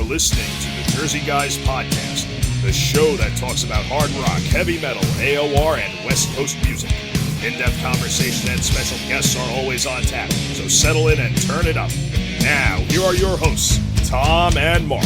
listening to the Jersey Guys Podcast, the show that talks about hard rock, heavy metal, AOR, and West Coast music. In-depth conversation and special guests are always on tap, so settle in and turn it up. Now, here are your hosts, Tom and Mark.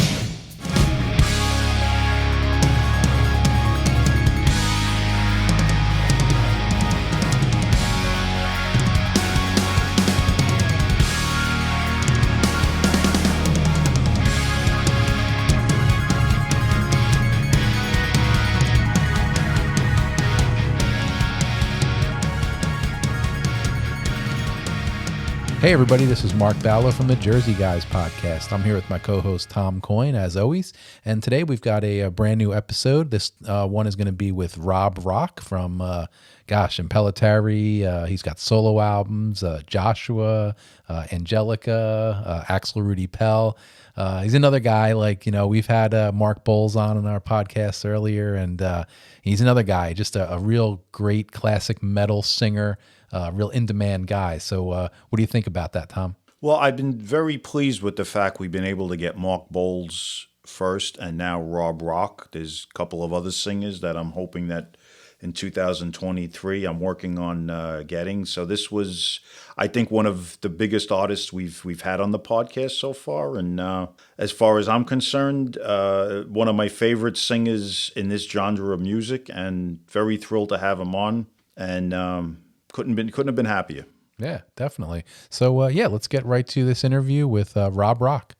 Hey everybody, this is Mark Bowler from the Jersey Guys Podcast. I'm here with my co-host Tom Coyne, as always, and today we've got a brand new episode. This one is going to be with Rob Rock from, Impellitteri. He's got solo albums, Joshua, Angelica, Axel Rudi Pell. He's another guy, we've had Mark Bowles on in our podcast earlier, and he's another guy, just a real great classic metal singer, real in-demand guy. So what do you think about that, Tom? Well, I've been very pleased with the fact we've been able to get Mark Bowles first and now Rob Rock. There's a couple of other singers that I'm hoping that in 2023 I'm working on getting. So this was, I think, one of the biggest artists we've had on the podcast so far. And as far as I'm concerned, one of my favorite singers in this genre of music, and very thrilled to have him on. And couldn't have been happier. Yeah, definitely. So let's get right to this interview with Rob Rock.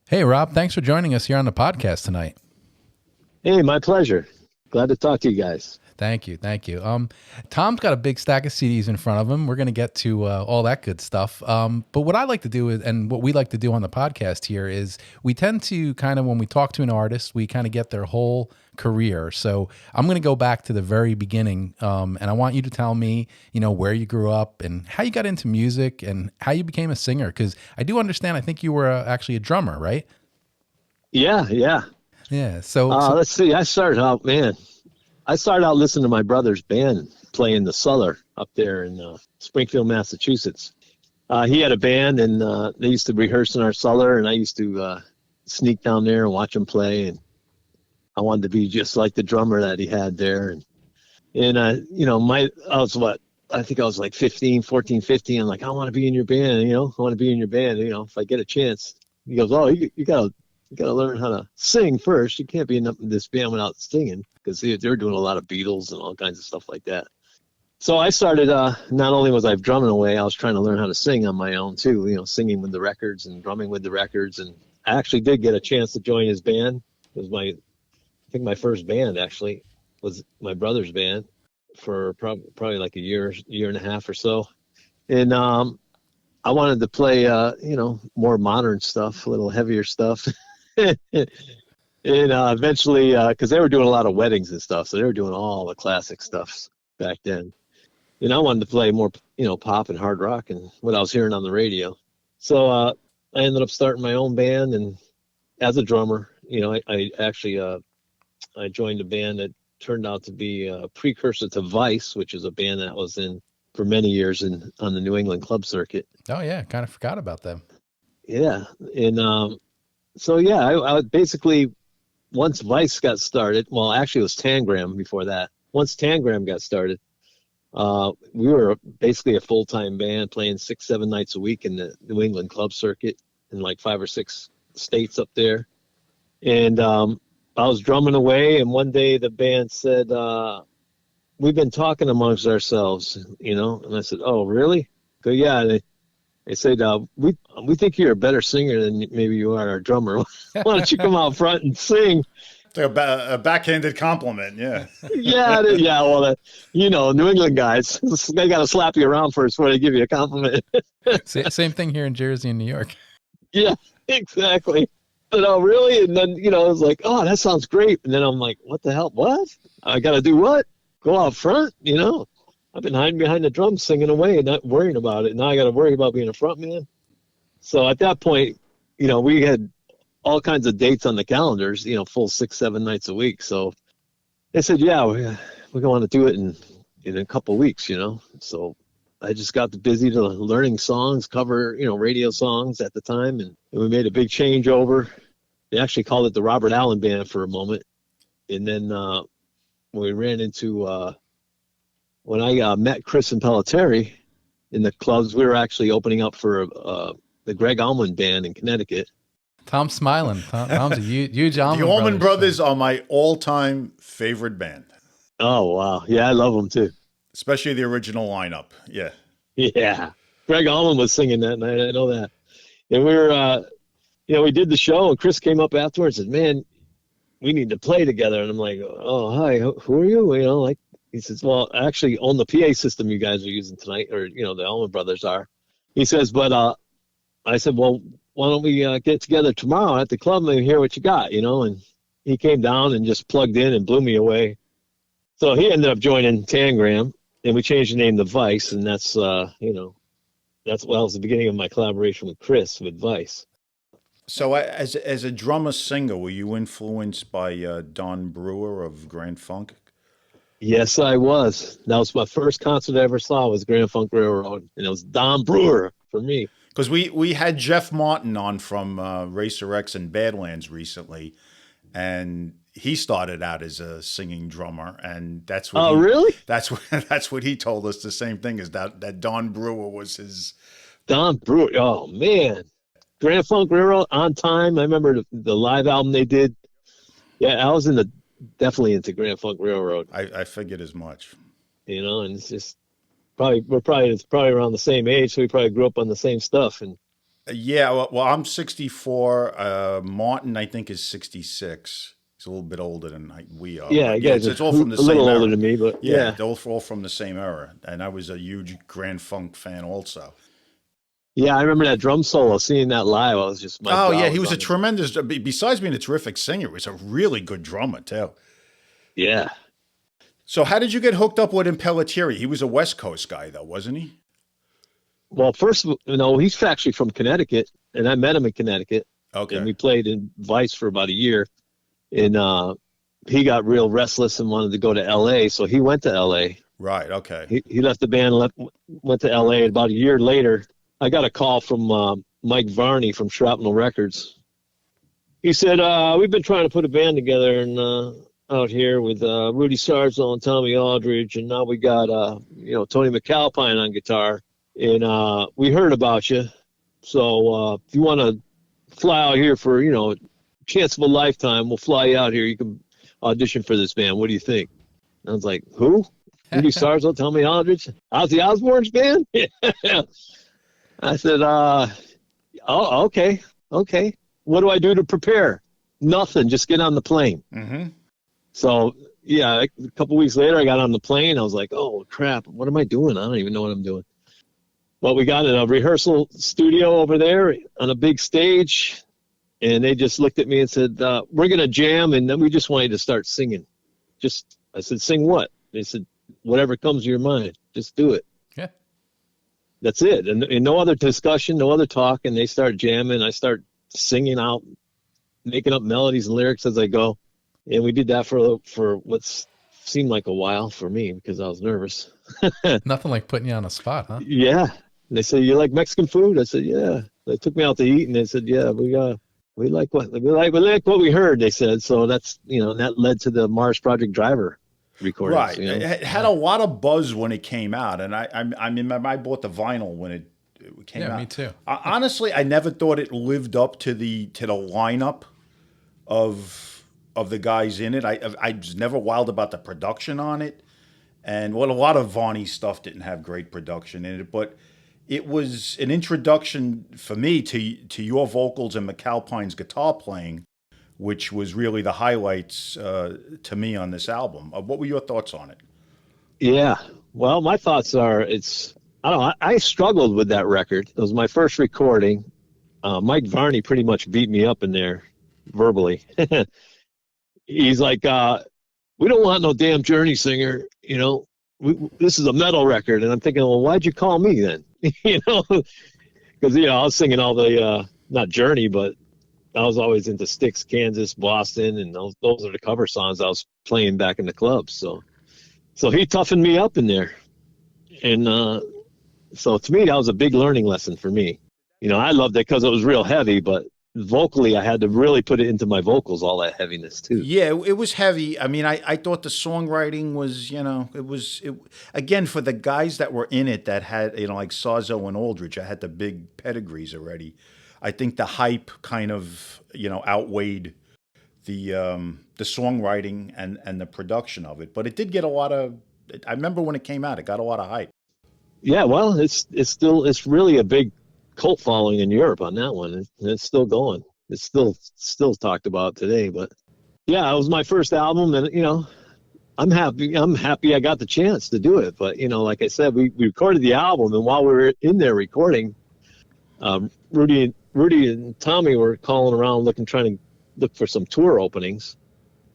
Hey, Rob, thanks for joining us here on the podcast tonight. Hey, my pleasure. Glad to talk to you guys. Thank you. Tom's got a big stack of CDs in front of him. We're going to get to all that good stuff. But what I like to do and what we like to do on the podcast here is we tend to kind of, when we talk to an artist, we kind of get their whole career. So I'm going to go back to the very beginning, and I want you to tell me, where you grew up and how you got into music and how you became a singer. Because I do understand, I think you were actually a drummer, right? Yeah. So let's see. I started out listening to my brother's band playing the Cellar up there in Springfield, Massachusetts. He had a band, and they used to rehearse in our cellar, and I used to sneak down there and watch him play. And I wanted to be just like the drummer that he had there. And I think I was like 14, 15. I'm like, I want to be in your band, I want to be in your band, if I get a chance. He goes, oh, you got to learn how to sing first. You can't be in this band without singing, because they're doing a lot of Beatles and all kinds of stuff like that. So I started, not only was I drumming away, I was trying to learn how to sing on my own too, singing with the records and drumming with the records. And I actually did get a chance to join his band. It was I think my first band actually was my brother's band for probably like a year and a half or so. And I wanted to play, more modern stuff, a little heavier stuff. And eventually, because they were doing a lot of weddings and stuff, so they were doing all the classic stuff back then. And I wanted to play more, pop and hard rock and what I was hearing on the radio. So I ended up starting my own band, and as a drummer, I actually I joined a band that turned out to be a precursor to Vice, which is a band that was in for many years on the New England club circuit. Oh yeah, kind of forgot about them. Yeah, and I basically, once Vice got started, well, actually it was Tangram before that. Once Tangram got started, we were basically a full-time band playing 6-7 nights a week in the New England club circuit in like 5 or 6 states up there. And I was drumming away, and one day the band said, we've been talking amongst ourselves, and I said, oh, really? Go, yeah. They said, we think you're a better singer than maybe you are our drummer. Why don't you come out front and sing? It's like a backhanded compliment, yeah. Yeah. Well, New England guys, they got to slap you around first before they give you a compliment. Same thing here in Jersey and New York. Yeah, exactly. But oh, really? And then, I was like, oh, that sounds great. And then I'm like, what the hell? What? I got to do what? Go out front, I've been hiding behind the drums singing away and not worrying about it. Now I got to worry about being a front man. So at that point, we had all kinds of dates on the calendars, full 6-7 nights a week. So they said, yeah, we're going to do it in a couple of weeks, So I just got busy to learning songs, cover, radio songs at the time. And we made a big changeover. They actually called it the Robert Allen Band for a moment. And then we ran into, when I met Chris Impellitteri in the clubs, we were actually opening up for the Greg Allman Band in Connecticut. Tom's smiling. Tom's a huge Allman The Allman Brothers fan. are my all-time favorite band. Oh, wow. Yeah, I love them too. Especially the original lineup. Yeah. Yeah. Greg Allman was singing that night. I know that. And we were, we did the show, and Chris came up afterwards and said, man, we need to play together. And I'm like, oh, hi, who are you? He says, well, I actually own the PA system you guys are using tonight, or, the Allman Brothers are. He says, but I said, well, why don't we get together tomorrow at the club and hear what you got, And he came down and just plugged in and blew me away. So he ended up joining Tangram, and we changed the name to Vice, and that's, that was the beginning of my collaboration with Chris with Vice. So as a drummer-singer, were you influenced by Don Brewer of Grand Funk? Yes, I was. That was my first concert I ever saw was Grand Funk Railroad, and it was Don Brewer for me. Because we had Jeff Martin on from Racer X and Badlands recently, and he started out as a singing drummer, and that's what. Oh, really? That's what he told us. The same thing is that Don Brewer was his. Don Brewer. Oh man, Grand Funk Railroad, On Time. I remember the live album they did. Yeah, I was definitely into Grand Funk Railroad. I figured as much. And it's just it's probably around the same age, so we probably grew up on the same stuff. And yeah, well, I'm 64. Martin, I think, is 66. He's a little bit older than we are. Yeah, I guess it's all from the same era. A little older era. than me, but yeah. They're all from the same era, and I was a huge Grand Funk fan also. Yeah, I remember that drum solo, seeing that live. I was just he was a tremendous. Besides being a terrific singer, he was a really good drummer too. Yeah. So how did you get hooked up with Impellitteri? He was a West Coast guy, though, wasn't he? Well, first, he's actually from Connecticut, and I met him in Connecticut. Okay. And we played in Vice for about a year. And he got real restless and wanted to go to L.A., so he went to L.A. Right, okay. He left the band and went to L.A. About a year later, I got a call from Mike Varney from Shrapnel Records. He said, we've been trying to put a band together and out here with Rudy Sarzo and Tommy Aldridge, and now we got Tony MacAlpine on guitar, and we heard about you. So if you want to fly out here for chance of a lifetime, we'll fly you out here. You can audition for this band. What do you think? And I was like, who? Rudy Sarzo, Tommy Aldridge, Ozzy Osbourne's band? I said, okay. What do I do to prepare? Nothing. Just get on the plane. Mm-hmm. So, yeah, a couple weeks later, I got on the plane. I was like, oh, crap, what am I doing? I don't even know what I'm doing. Well, we got in a rehearsal studio over there on a big stage, and they just looked at me and said, we're going to jam, and then we just want you to start singing. I said, sing what? They said, whatever comes to your mind, just do it. Yeah. That's it. And no other discussion, no other talk, and they start jamming. I start singing out, making up melodies and lyrics as I go. And we did that for what seemed like a while for me because I was nervous. Nothing like putting you on a spot, huh? Yeah. And they said, you like Mexican food? I said, yeah. They took me out to eat, and they said, yeah, we like what we heard. They said, so that's that led to the M.A.R.S Project Driver recordings. Right. It had a lot of buzz when it came out, and I bought the vinyl when it came out. Yeah, me too. Honestly, I never thought it lived up to the lineup of the guys in it. I was never wild about the production on it, and a lot of Varney stuff didn't have great production in it, but it was an introduction for me to your vocals and MacAlpine's guitar playing, which was really the highlights to me on this album. What were your thoughts on it? Yeah, well, my thoughts are I struggled with that record. It was my first recording. Mike Varney pretty much beat me up in there verbally. He's like, we don't want no damn Journey singer, this is a metal record. And I'm thinking, well, why'd you call me then? Because, I was singing all the, not Journey, but I was always into Styx, Kansas, Boston, and those are the cover songs I was playing back in the clubs. So he toughened me up in there. And so to me, that was a big learning lesson for me. I loved it because it was real heavy, but vocally, I had to really put it into my vocals, all that heaviness too. Yeah, it was heavy. I mean, I thought the songwriting was, again, for the guys that were in it that had, like Sarzo and Aldridge, I had the big pedigrees already. I think the hype kind of, outweighed the songwriting and the production of it. But it did get a lot of, I remember when it came out, it got a lot of hype. Yeah, well, it's really a big cult following in Europe on that one. It's still going. It's still talked about today. But yeah, it was my first album, and I'm happy I got the chance to do it. But like I said, we recorded the album, and while we were in there recording, Rudy and Tommy were calling around trying to look for some tour openings,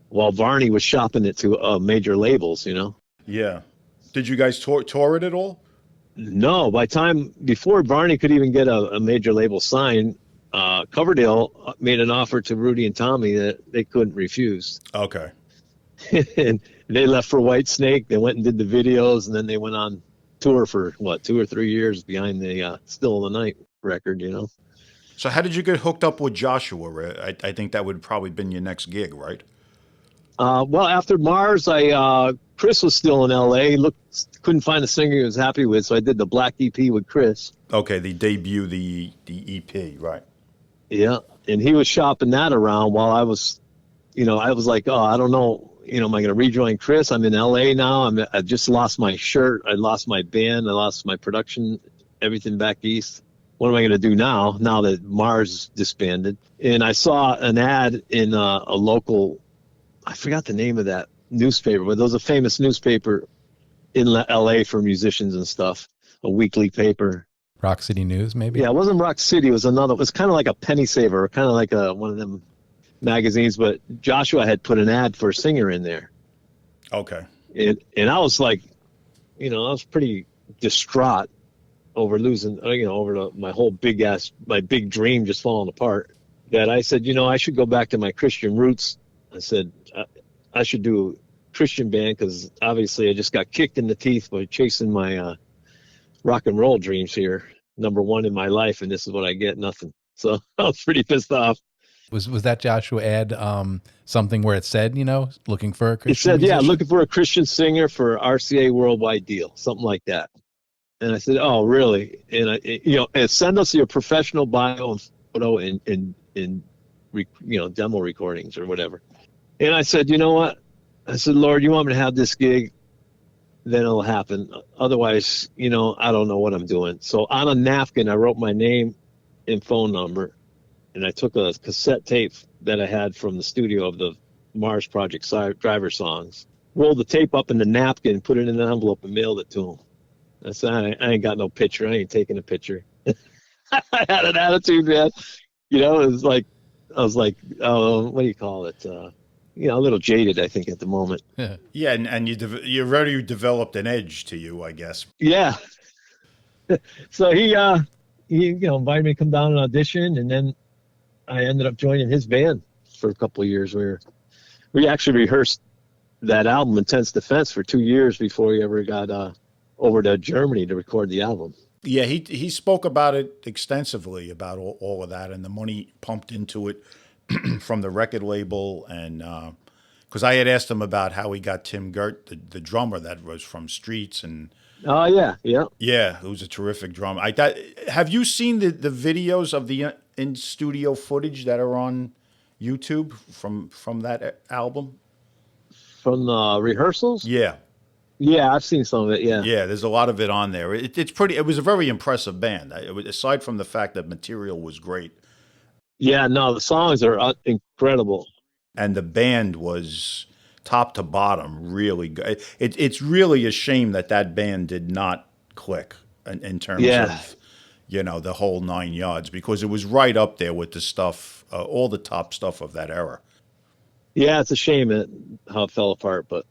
while Varney was shopping it to major labels. Yeah. Did you guys tour it at all? No, before Varney could even get a major label signed, Coverdale made an offer to Rudy and Tommy that they couldn't refuse. Okay. And they left for Whitesnake. They went and did the videos, and then they went on tour for 2 or 3 years behind the Still in the Night record, So how did you get hooked up with Joshua? I think that would probably been your next gig, right? Well, after M.A.R.S, Chris was still in L.A. Couldn't find a singer he was happy with, so I did the Black EP with Chris. Okay, the debut, the EP, right? Yeah, and he was shopping that around while I was, I was like, oh, I don't know, am I going to rejoin Chris? I'm in L.A. now. I just lost my shirt. I lost my band. I lost my production, everything back east. What am I going to do now that M.A.R.S disbanded? And I saw an ad in a local, I forgot the name of that newspaper, but there was a famous newspaper in LA for musicians and stuff, a weekly paper. Rock City News, maybe? Yeah, it wasn't Rock City. It was another. It was kind of like a penny saver, kind of like one of them magazines. But Joshua had put an ad for a singer in there. Okay. And I was like, I was pretty distraught over losing, my whole my big dream just falling apart. That I said, I should go back to my Christian roots. I said, I should do a Christian band because obviously I just got kicked in the teeth by chasing my rock and roll dreams here. Number one in my life, and this is what I get, nothing. So I was pretty pissed off. Was that Joshua ad something where it said, looking for a Christian It said, musician? yeah, looking for a Christian singer for RCA Worldwide Deal, something like that. And I said, oh, really? And and send us your professional bio and photo and demo recordings or whatever. And I said, you know what? I said, Lord, you want me to have this gig? Then it'll happen. Otherwise, I don't know what I'm doing. So on a napkin, I wrote my name and phone number, and I took a cassette tape that I had from the studio of the M.A.R.S Project driver songs, rolled the tape up in the napkin, put it in an envelope, and mailed it to him. I said, I ain't got no picture. I ain't taking a picture. I had an attitude, man. It was like, I was like, what do you call it? A little jaded, I think, at the moment. Yeah, and you already developed an edge to you, I guess. Yeah. So he invited me to come down and audition, and then I ended up joining his band for a couple of years. We actually rehearsed that album, Intense Defense, for 2 years before we ever got over to Germany to record the album. Yeah, he spoke about it extensively, about all of that and the money pumped into it from the record label. And because I had asked him about how he got Tim Gert, the drummer that was from Streets. And oh, yeah. Who's a terrific drummer. Have you seen the videos of the in-studio footage that are on YouTube from that album? From the rehearsals? Yeah. Yeah, I've seen some of it, yeah. Yeah, there's a lot of it on there. It's pretty. It was a very impressive band. Aside from the fact that material was great. Yeah, no, the songs are incredible. And the band was top to bottom really good. It's really a shame that band did not click in terms of, the whole 9 yards, because it was right up there with the stuff, all the top stuff of that era. Yeah, it's a shame how it fell apart, but.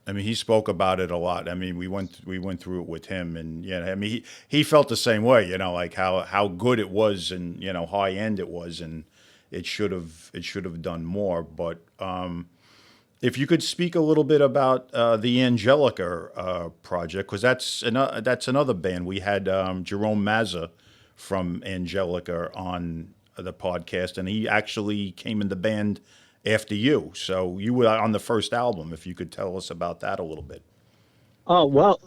I mean, he spoke about it a lot. I mean, we went through it with him, and I mean, he felt the same way. Like how good it was, and high end it was, and it should have done more. But if you could speak a little bit about the Angelica project, because that's another band. We had Jerome Mazza from Angelica on the podcast, and he actually came in the band after you. So you were on the first album. If you could tell us about that a little bit. Oh, well,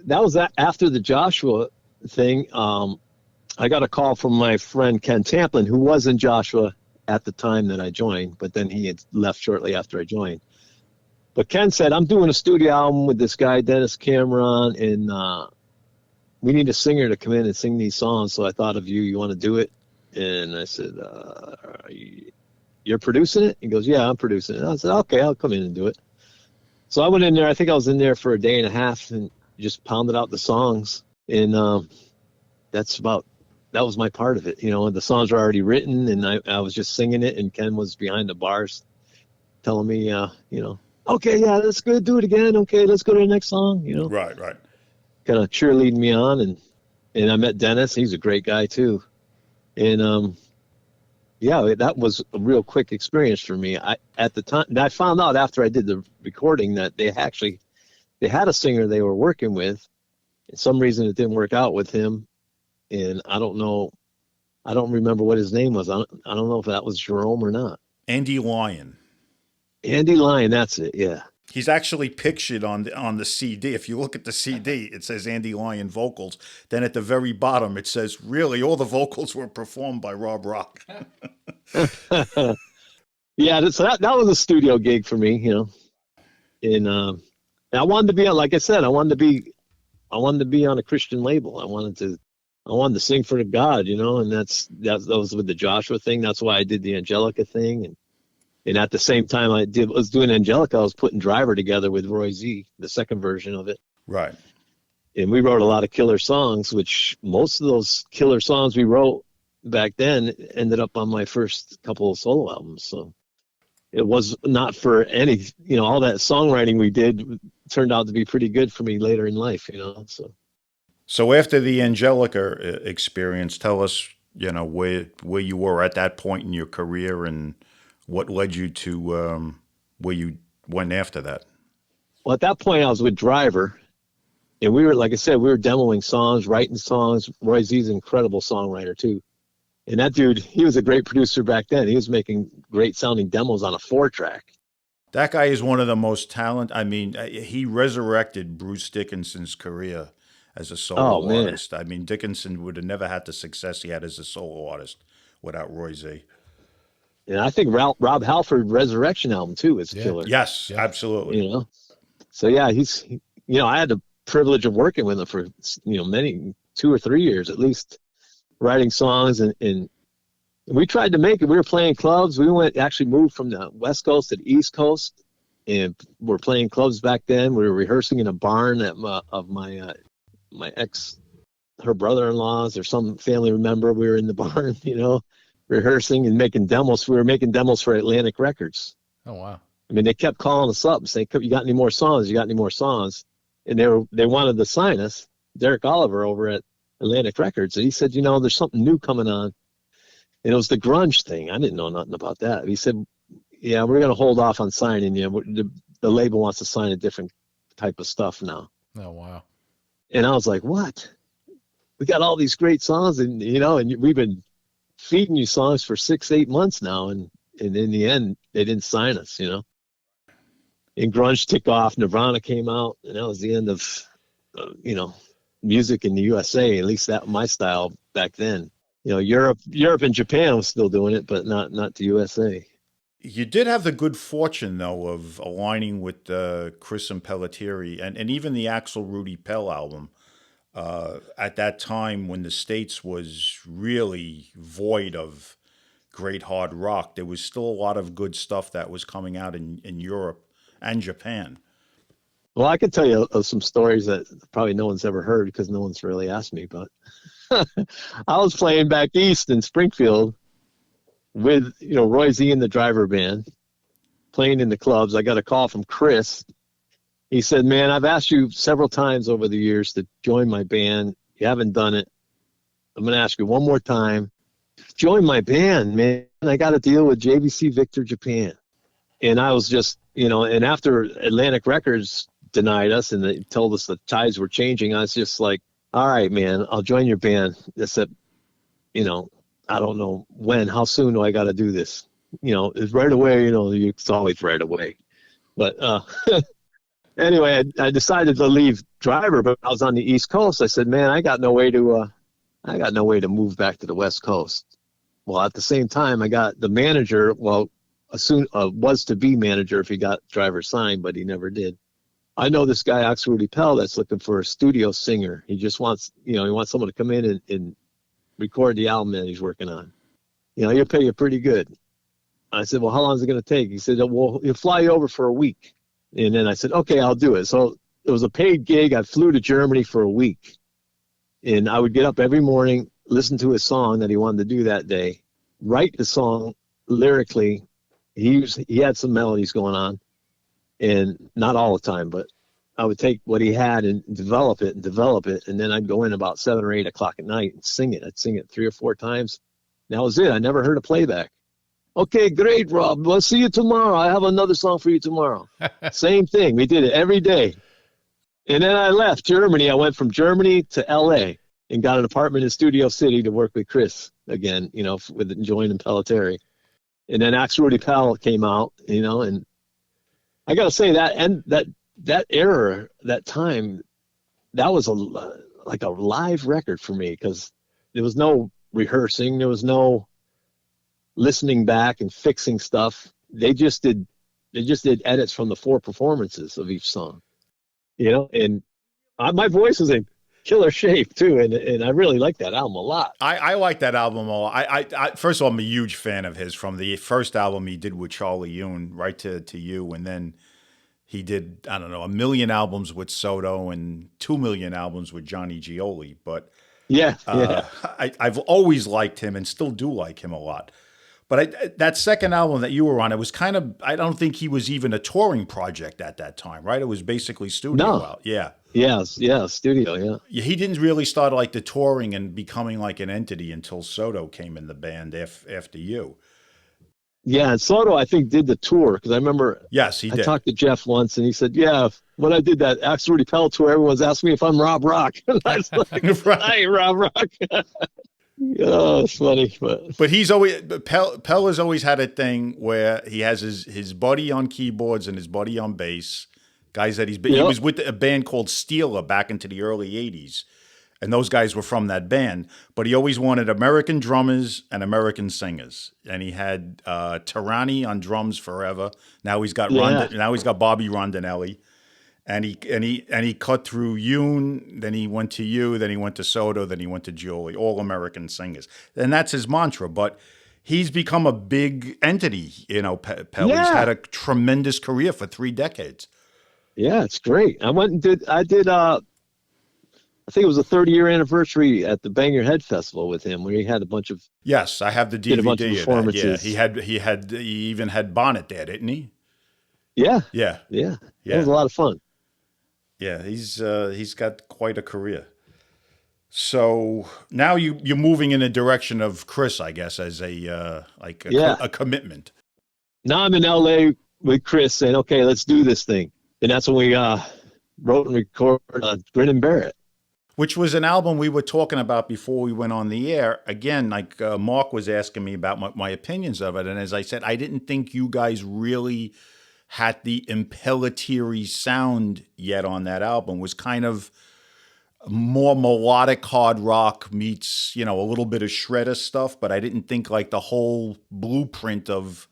that was after the Joshua thing. I got a call from my friend Ken Tamplin, who was in Joshua at the time that I joined, but then he had left shortly after I joined. But Ken said, I'm doing a studio album with this guy, Dennis Cameron, and we need a singer to come in and sing these songs. So I thought of you. You want to do it? And I said, you're producing it? He goes, yeah, I'm producing it. And I said, okay, I'll come in and do it. So I went in there. I think I was in there for a day and a half and just pounded out the songs. And that was my part of it. You know, the songs were already written, and I was just singing it, and Ken was behind the bars telling me, you know, okay, yeah, let's go do it again. Okay, let's go to the next song, you know. Right. Kind of cheerleading me on, and I met Dennis. He's a great guy too. And yeah, that was a real quick experience for me. At the time, I found out after I did the recording that they had a singer they were working with. For some reason it didn't work out with him. And I don't remember what his name was. I don't know if that was Jerome or not. Andy Lyon. Andy Lyon, that's it. Yeah. He's actually pictured on the CD. If you look at the CD, it says Andy Lyon vocals. Then at the very bottom, it says, really, all the vocals were performed by Rob Rock. Yeah, so that was a studio gig for me, you know. And I wanted to be on, like I said, I wanted to be on a Christian label. I wanted to sing for God, you know, and that was with the Joshua thing. That's why I did the Angelica thing. And at the same time I was doing Angelica, I was putting Driver together with Roy Z, the second version of it. Right. And we wrote a lot of killer songs, which most of those killer songs we wrote back then ended up on my first couple of solo albums. So it was not for any, you know, all that songwriting we did turned out to be pretty good for me later in life, you know, So after the Angelica experience, tell us, you know, where you were at that point in your career and what led you to where you went after that. Well, at that point I was with Driver, and we were, like I said, we were demoing songs, writing songs. Roy Z's an incredible songwriter too. And that dude, he was a great producer back then. He was making great sounding demos on a 4-track. That guy is one of the most talented. I mean, he resurrected Bruce Dickinson's career as a solo artist. I mean, Dickinson would have never had the success he had as a solo artist without Roy Z. And I think Rob Halford Resurrection album too is killer. Yes, absolutely. You know, so yeah, I had the privilege of working with him for, you know, 2 or 3 years at least, writing songs, and we tried to make it. We were playing clubs. We moved from the West Coast to the East Coast, and we're playing clubs back then. We were rehearsing in a barn of my ex, her brother-in-law's or some family member. We were in the barn, you know, rehearsing and making demos. We were making demos for Atlantic Records. Oh, wow. I mean, they kept calling us up and saying, you got any more songs? You got any more songs? And they wanted to sign us. Derek Oliver over at Atlantic Records. And he said, you know, there's something new coming on. And it was the grunge thing. I didn't know nothing about that. He said, yeah, we're going to hold off on signing you. The label wants to sign a different type of stuff now. Oh, wow. And I was like, what? We got all these great songs, and, you know, and we've been feeding you songs for 6-8 months now. And in the end, they didn't sign us, you know. And grunge took off. Nirvana came out, and that was the end of, you know, music in the USA. At least that my style back then. You know, Europe and Japan was still doing it, but not the USA. You did have the good fortune, though, of aligning with Chris Impellitteri and even the Axel Rudi Pell album at that time when the States was really void of great hard rock. There was still a lot of good stuff that was coming out in Europe and Japan. Well, I could tell you some stories that probably no one's ever heard because no one's really asked me, but I was playing back east in Springfield with, you know, Roy Z and the Driver band, playing in the clubs. I got a call from Chris. He said, man, I've asked you several times over the years to join my band. You haven't done it. I'm going to ask you one more time. Join my band, man. I got to deal with JVC Victor Japan. And I was just, you know, and after Atlantic Records denied us and they told us the tides were changing, I was just like, all right, man, I'll join your band. Except, you know, I don't know when, how soon do I got to do this? It's right away, it's always right away. But anyway, I decided to leave driver, but I was on the East Coast. I said, man, I got no way to move back to the West Coast. Well, at the same time, I got the manager, was to be manager if he got driver signed, but he never did. I know this guy, Axel Rudi Pell, that's looking for a studio singer. He just wants, he wants someone to come in and record the album that he's working on. He'll pay you pretty good. I said, well, how long is it going to take? He said, well, he'll fly you over for a week. And then I said, okay, I'll do it. So it was a paid gig. I flew to Germany for a week. And I would get up every morning, listen to a song that he wanted to do that day, write the song lyrically. He had some melodies going on, and not all the time, but I would take what he had and develop it. And then I'd go in about 7 or 8 o'clock at night and sing it. I'd sing it 3 or 4 times. And that was it. I never heard a playback. Okay, great, Rob. We'll see you tomorrow. I have another song for you tomorrow. Same thing. We did it every day. And then I left Germany. I went from Germany to L.A. and got an apartment in Studio City to work with Chris again, with joining Impellitteri. And then Axel Rudi Pell came out, and I got to say that era, that time, that was like a live record for me, because there was no rehearsing. There was no listening back and fixing stuff. They just did edits from the 4 performances of each song, and my voice was in killer shape too, and I really like that album a lot. I like that album a lot. I first of all, I'm a huge fan of his, from the first album he did with Charlie Yoon, Right to You, and then he did, I don't know, 1 million albums with Soto and 2 million albums with Johnny Gioli. But I've always liked him and still do like him a lot. But that second album that you were on, it was kind of, I don't think he was even a touring project at that time, right? It was basically studio out. Yeah. Yeah, studio, yeah. He didn't really start like the touring and becoming like an entity until Soto came in the band after you. Yeah, and Soto, I think, did the tour, because I remember yes, he did. I talked to Jeff once, and he said, yeah, when I did that Axel Rudi Pell tour, everyone's asking me if I'm Rob Rock. And I was like, hi, Rob Rock. Oh, it's funny. But he's always, Pell has always had a thing where he has his buddy on keyboards and his buddy on bass, guys that he was with a band called Steeler back into the early 80s. And those guys were from that band, but he always wanted American drummers and American singers. And he had Tarani on drums forever. Now he's got Bobby Rondinelli, and he cut through Yoon. Then he went to you. Then he went to Soto. Then he went to Gioli. All American singers, and that's his mantra. But he's become a big entity. Pell. He's had a tremendous career for 3 decades. Yeah, it's great. I did. I think it was a 30-year anniversary at the Bang Your Head Festival with him, where he had a bunch of. Yes, I have the DVD. Did a bunch of performances. Yeah, he even had Bonnet there, didn't he? Yeah. Yeah. That was a lot of fun. Yeah, he's got quite a career. So now you're moving in the direction of Chris, I guess, as a commitment. Now I'm in LA with Chris, saying, okay, let's do this thing, and that's when we wrote and recorded Grin and Bear It. Which was an album we were talking about before we went on the air. Again, like Mark was asking me about my opinions of it. And as I said, I didn't think you guys really had the Impellitteri sound yet on that album. It was kind of more melodic hard rock meets, a little bit of shredder stuff. But I didn't think like the whole blueprint of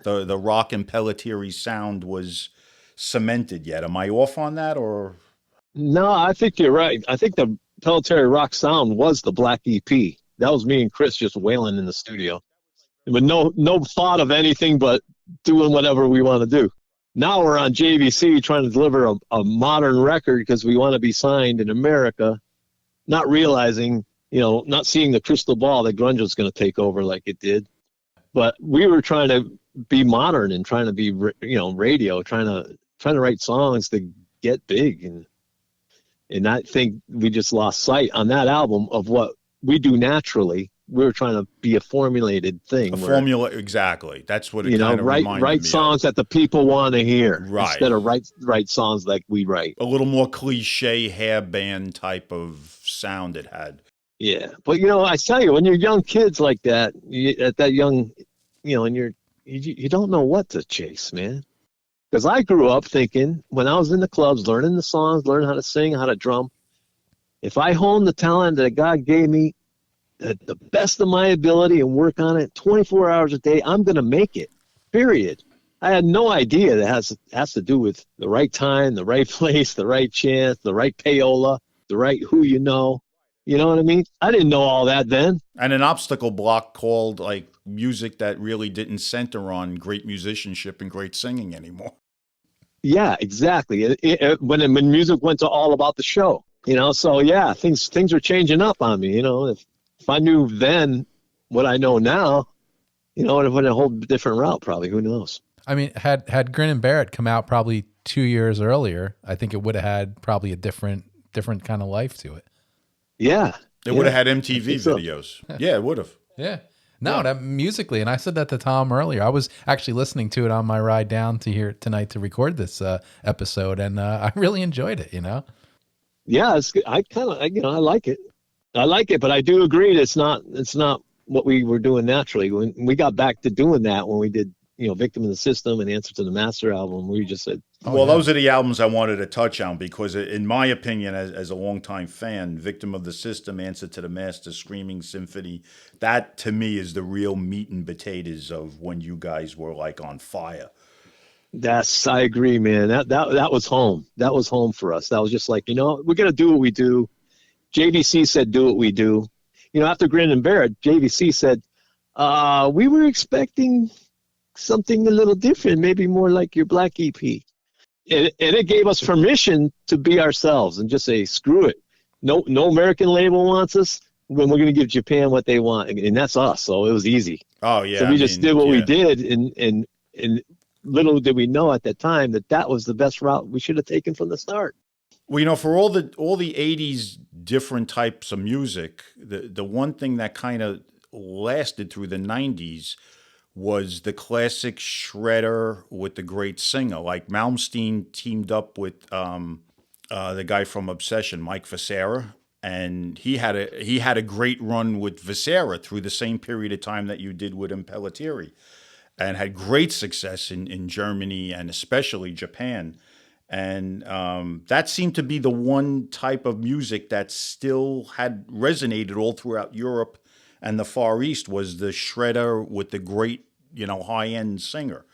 the rock Impellitteri sound was cemented yet. Am I off on that, or? No, I think you're right. I think the Impellitteri rock sound was the Black EP. That was me and Chris just wailing in the studio, with no thought of anything but doing whatever we want to do. Now we're on JVC trying to deliver a modern record because we want to be signed in America, not realizing, not seeing the crystal ball that grunge was going to take over like it did. But we were trying to be modern and trying to be, radio, trying to write songs to get big. And I think we just lost sight on that album of what we do naturally. We were trying to be a formulated thing. Formula, exactly. That's what it kind of reminded me write songs that the people want to hear, right? Instead of write songs like we write. A little more cliche hair band type of sound it had. Yeah. But, you know, I tell you, when you're young kids like that, at that young, you know, and you don't know what to chase, man. Because I grew up thinking when I was in the clubs, learning the songs, learning how to sing, how to drum, if I hone the talent that God gave me at the best of my ability and work on it 24 hours a day, I'm going to make it, period. I had no idea that has to do with the right time, the right place, the right chance, the right payola, the right who you know. You know what I mean? I didn't know all that then. And an obstacle block called like music that really didn't center on great musicianship and great singing anymore. Yeah, exactly. When music went to all about the show, you know. So yeah, things were changing up on me. You know, if I knew then what I know now, you know, it would have went a whole different route. Probably, who knows? I mean, had Grin and Bear It come out probably 2 years earlier, I think it would have had probably a different kind of life to it. Yeah, it would have had MTV videos. So. Yeah, it would have. Yeah. No, that musically, and I said that to Tom earlier. I was actually listening to it on my ride down to here tonight to record this episode, and I really enjoyed it. You know. Yeah, it's good. I kind of, you know, I like it. But I do agree that it's not what we were doing naturally. When we got back to doing that, when we did, you know, Victim of the System and Answer to the Master album, we just said, those are the albums I wanted to touch on because, in my opinion, as a longtime fan, Victim of the System, Answer to the Master, Screaming Symphony, that to me is the real meat and potatoes of when you guys were like on fire. I agree, man. That was home. That was home for us. That was just like, you know, we're gonna do what we do. JVC said, do what we do. You know, after Grin and Bear It, JVC said, we were expecting something a little different, maybe more like your Black EP. And it gave us permission to be ourselves and just say, screw it. No American label wants us. When we're going to give Japan what they want. And that's us. So it was easy. Oh, yeah. So we just did what we did. And little did we know at that time that was the best route we should have taken from the start. Well, you know, for all the 80s different types of music, the one thing that kind of lasted through the 90s was the classic shredder with the great singer. Like Malmsteen teamed up with the guy from Obsession, Mike Viscera, and he had a great run with Viscera through the same period of time that you did with Impellitteri, and had great success in Germany and especially Japan. And that seemed to be the one type of music that still had resonated all throughout Europe and the Far East, was the shredder with the great, you know, high-end singer.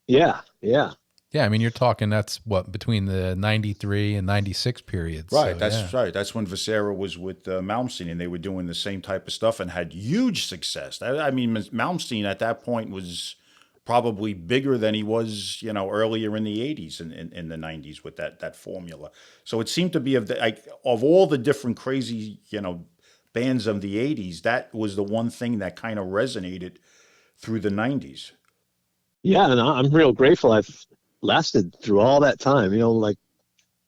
Yeah. Yeah, I mean, you're talking that's what, between the 93 and 96 periods. Right, So, right. That's when Viscera was with Malmsteen, and they were doing the same type of stuff and had huge success. I mean, Malmsteen at that point was probably bigger than he was, you know, earlier in the 80s and in the 90s with that formula. So it seemed to be of all the different crazy, you know, bands of the 80s, that was the one thing that kind of resonated through the 90s. Yeah, and I'm real grateful I've lasted through all that time. You know, like,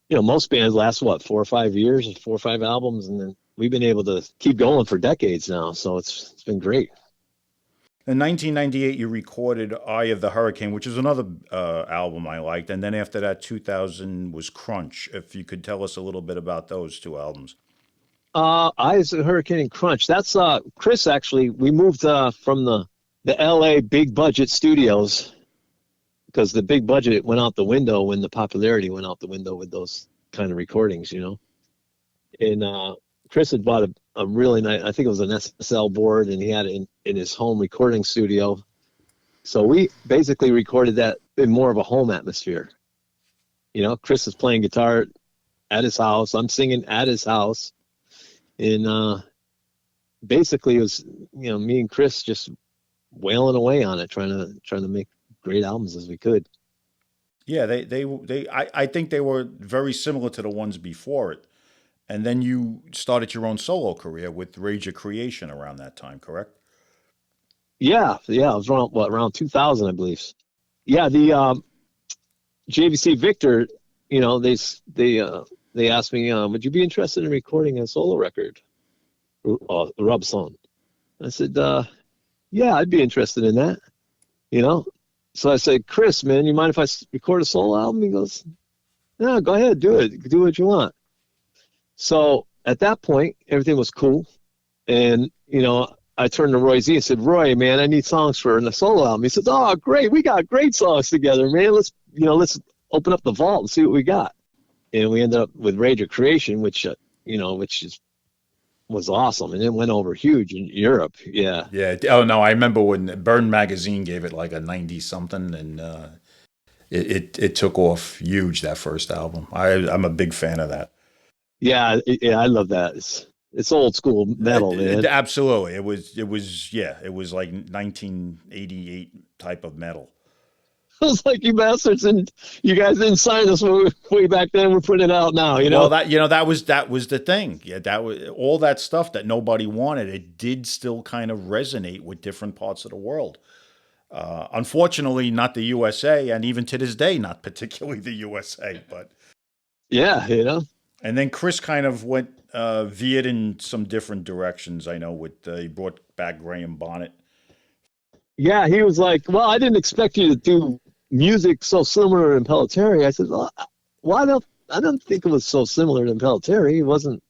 you know, most bands last, 4 or 5 years, 4 or 5 albums, and then we've been able to keep going for decades now, so it's been great. In 1998, you recorded Eye of the Hurricane, which is another album I liked, and then after that, 2000 was Crunch. If you could tell us a little bit about those 2 albums. Eyes of Hurricane and Crunch. That's Chris, actually. We moved from the LA big budget studios because the big budget went out the window when the popularity went out the window with those kind of recordings, you know. And Chris had bought a really nice, I think it was an SSL board, and he had it in his home recording studio. So we basically recorded that in more of a home atmosphere. You know, Chris is playing guitar at his house. I'm singing at his house. And basically it was, you know, me and Chris just wailing away on it, trying to make great albums as we could. Yeah, I think they were very similar to the ones before it. And then you started your own solo career with Rage of Creation around that time, correct? Yeah, it was around 2000, I believe. Yeah, the JVC Victor, you know, they asked me, would you be interested in recording a solo record, Rob song? I said, yeah, I'd be interested in that, you know. So I said, Chris, man, you mind if I record a solo album? He goes, no, go ahead, do it. Do what you want. So at that point, everything was cool. And, I turned to Roy Z and said, Roy, man, I need songs for the solo album. He said, oh, great. We got great songs together, man. Let's open up the vault and see what we got. And we ended up with Rage of Creation, which was awesome. And it went over huge in Europe. Yeah. Yeah. Oh, no, I remember when Burn Magazine gave it like a 90 something, and it took off huge, that first album. I'm a big fan of that. Yeah. I love that. It's old school metal, man. Absolutely. It was like 1988 type of metal. I was like, you bastards, and you guys didn't sign us way back then. We're putting it out now, Well, that was the thing. Yeah, that was all that stuff that nobody wanted. It did still kind of resonate with different parts of the world. Unfortunately, not the USA, and even to this day, not particularly the USA. But yeah, And then Chris kind of went veered in some different directions. I know he brought back Graham Bonnet. Yeah, he was like, well, I didn't expect you to do music so similar to Impellitteri. I said, well, I don't think it was so similar to Impellitteri. It wasn't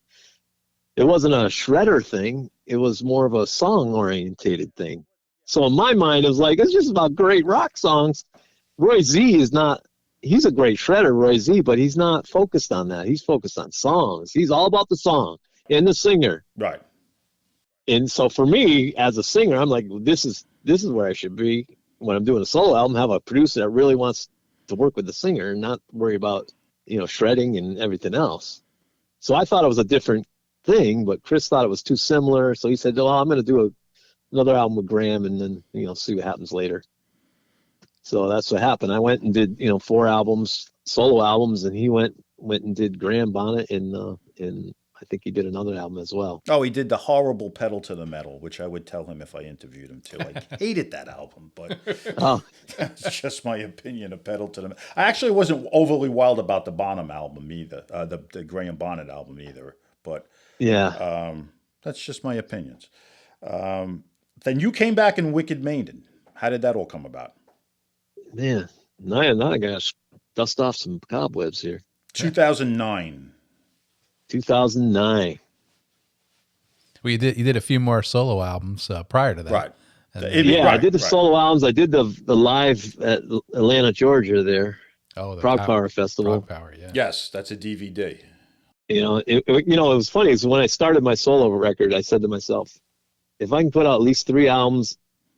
a shredder thing. It was more of a song orientated thing. So in my mind, it was like, it's just about great rock songs. Roy Z is not, he's a great shredder, Roy Z, but he's not focused on that. He's focused on songs. He's all about the song and the singer. Right. And so for me as a singer, I'm like, this is where I should be when I'm doing a solo album, have a producer that really wants to work with the singer and not worry about, shredding and everything else. So I thought it was a different thing, but Chris thought it was too similar. So he said, oh, I'm going to do another album with Graham and then, see what happens later. So that's what happened. I went and did, 4 albums, solo albums, and he went and did Graham Bonnet and I think he did another album as well. Oh, he did the horrible Pedal to the Metal, which I would tell him if I interviewed him too. I hated that album, but that's just my opinion of Pedal to the Metal. I actually wasn't overly wild about the Bonham album either, the Graham Bonnet album either. But yeah, that's just my opinions. Then you came back in Wicked Maiden. How did that all come about? Man, now I got to dust off some cobwebs here. 2009. 2009. Well, you did a few more solo albums prior to that. Right. I did the solo albums. I did the live at Atlanta, Georgia there. Oh, the Prog Power Festival. Prog Power, yeah. Yes, that's a DVD. It was funny. Is when I started my solo record, I said to myself, if I can put out at least 3 albums